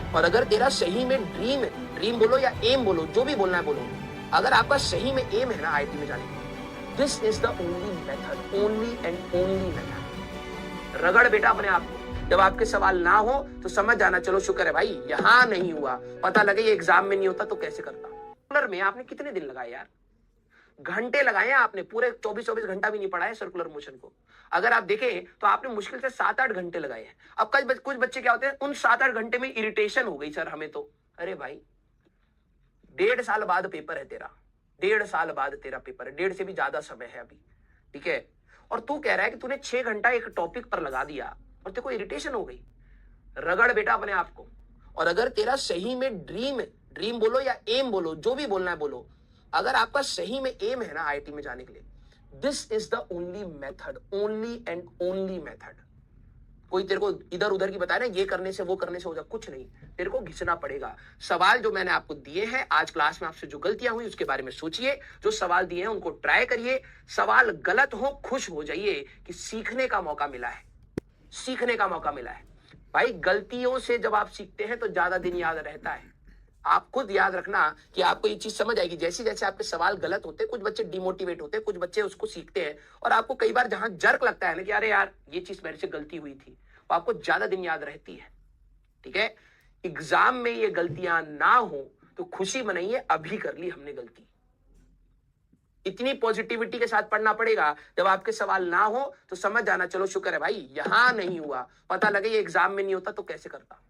और अगर तेरा सही में ड्रीम है, ड्रीम बोलो या एम बोलो, जो भी बोलना है बोलो, अगर आपका सही में एम है ना आईआईटी में जाने का, this is the only method, only and only method. रगड़ बेटा अपने आप को। जब आपके सवाल ना हो तो समझ जाना, चलो शुक्र है भाई यहां नहीं हुआ, पता लगे ये एग्जाम में नहीं होता तो कैसे करता। में आपने कितने दिन लगाए यार, घंटे लगाए आपने, पूरे 24-24 घंटा भी नहीं पढ़ा है सर्कुलर मोशन को। अगर आप देखें तो आपने मुश्किल से 7-8 घंटे लगाए हैं। अब कुछ बच्चे क्या होते हैं, उन 7-8 घंटे में इरिटेशन हो गई सर हमें तो। अरे भाई 1.5 साल बाद पेपर है तेरा, 1.5 साल बाद तेरा पेपर है, 1.5 से भी ज्यादा समय है अभी, ठीक है। और तू कह रहा है कि तूने 6 घंटा एक टॉपिक पर लगा दिया और तेरे को इरिटेशन हो गई। रगड़ बेटा अपने आप को। और अगर तेरा सही में ड्रीम है, ड्रीम बोलो या एम बोलो, जो भी बोलना है बोलो, अगर आपका सही में एम है ना आईआईटी में जाने के लिए, this is the only method, only and only method. कोई तेरे को इधर उधर की बताया ना, ये करने से वो करने से हो जाए, कुछ नहीं, तेरे को घिसना पड़ेगा। सवाल जो मैंने आपको दिए हैं आज क्लास में, आपसे जो गलतियां हुई उसके बारे में सोचिए, जो सवाल दिए हैं उनको ट्राई करिए। सवाल गलत हो खुश हो जाइए कि सीखने का मौका मिला है, सीखने का मौका मिला है। भाई गलतियों से जब आप सीखते हैं तो ज्यादा दिन याद रहता है। आप खुद याद रखना कि आपको ये चीज समझ आएगी। जैसे जैसे आपके सवाल गलत होते हैं, कुछ बच्चे डिमोटिवेट होते हैं, कुछ बच्चे उसको सीखते हैं, और आपको कई बार जहां जर्क लगता है ना कि अरे यार ये चीज मेरे से गलती हुई थी, वो आपको ज्यादा दिन याद रहती है, ठीक है। एग्जाम में ये गलतियां ना हो तो खुशी मनाइए, अभी कर ली हमने गलती। इतनी पॉजिटिविटी के साथ पढ़ना पड़ेगा, जब आपके सवाल ना हो तो समझ जाना, चलो शुक्र है भाई यहां नहीं हुआ, पता लगे ये एग्जाम में नहीं होता तो कैसे करता,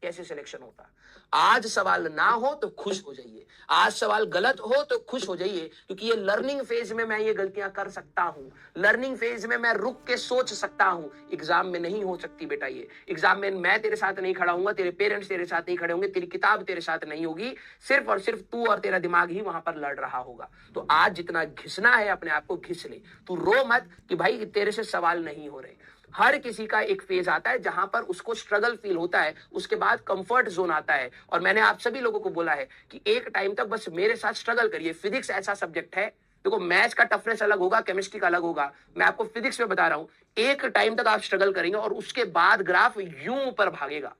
कैसे सिलेक्शन होता। आज सवाल ना हो तो खुश हो जाइए, आज सवाल गलत हो तो खुश हो जाइए, क्योंकि ये लर्निंग फेज में मैं ये गलतियां कर सकता हूं, लर्निंग फेज में मैं रुक के सोच सकता हूं। एग्जाम में नहीं हो सकती बेटा ये। एग्जाम में मैं तेरे साथ नहीं खड़ा हूंगा, तेरे पेरेंट्स तेरे साथ नहीं खड़े होंगे, तेरी किताब तेरे साथ नहीं होगी, सिर्फ और सिर्फ तू और तेरा दिमाग ही वहां पर लड़ रहा होगा। तो आज जितना घिसना है अपने आप को घिस ले, तू रो मत कि भाई तेरे से सवाल नहीं हो रहे। हर किसी का एक फेज आता है जहां पर उसको स्ट्रगल फील होता है, उसके बाद कंफर्ट जोन आता है। और मैंने आप सभी लोगों को बोला है कि एक टाइम तक बस मेरे साथ स्ट्रगल करिए। फिजिक्स ऐसा सब्जेक्ट है, देखो मैथ्स का टफनेस अलग होगा, केमिस्ट्री का अलग होगा, मैं आपको फिजिक्स में बता रहा हूं, एक टाइम तक आप स्ट्रगल करेंगे और उसके बाद ग्राफ यूं ऊपर भागेगा।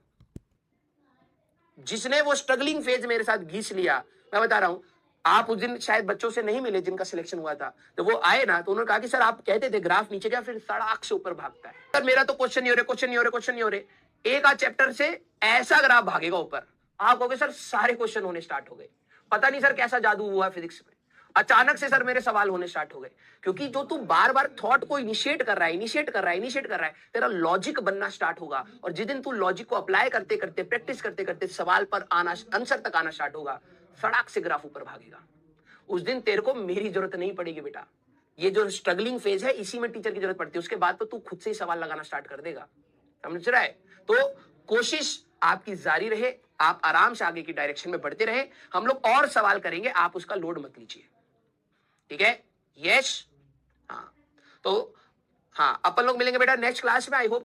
जिसने वो स्ट्रगलिंग फेज मेरे साथ घींच लिया, मैं बता रहा हूं, आप उस दिन शायद बच्चों से नहीं मिले जिनका सिलेक्शन हुआ था, तो वो आए ना तो उन्होंने कहा कि सर आप कहते थे ग्राफ नीचे गया फिर सड़ाक से ऊपर भागता है। सर मेरा तो क्वेश्चन नहीं हो रहे, क्वेश्चन नहीं हो रहे, क्वेश्चन नहीं हो रहे, एक आध चैप्टर से ऐसा ग्राफ भागेगा ऊपर, आप कहोगे सर सारे क्वेश्चन होने स्टार्ट हो गए। पता नहीं सर कैसा जादू हुआ फिजिक्स में, अचानक से सर मेरे सवाल होने स्टार्ट हो गए। क्योंकि जो तू बार बार थॉट को इनिशिएट कर रहा है, इनिशिएट कर रहा है, इनिशिएट कर रहा है, तेरा लॉजिक बनना स्टार्ट होगा। और जिस दिन तू लॉजिक को अप्लाई करते करते, प्रैक्टिस करते करते सवाल पर आना, आंसर तक आना स्टार्ट होगा, सड़क से ग्राफ ऊपर भागेगा। उस दिन तेरे को मेरी जरूरत नहीं पड़ेगी बेटा। ये जो स्ट्रगलिंग फेज है इसी में टीचर की जरूरत पड़ती है, उसके बाद तो तू खुद से ही सवाल लगाना स्टार्ट कर देगा। समझ रहा है? तो कोशिश आपकी जारी रहे, आप आराम से आगे की डायरेक्शन में बढ़ते रहे। हम लोग और सवाल करेंगे, आप उसका लोड मत लीजिए, ठीक है। यस, हाँ तो हाँ अपन लोग मिलेंगे बेटा नेक्स्ट क्लास में। I hope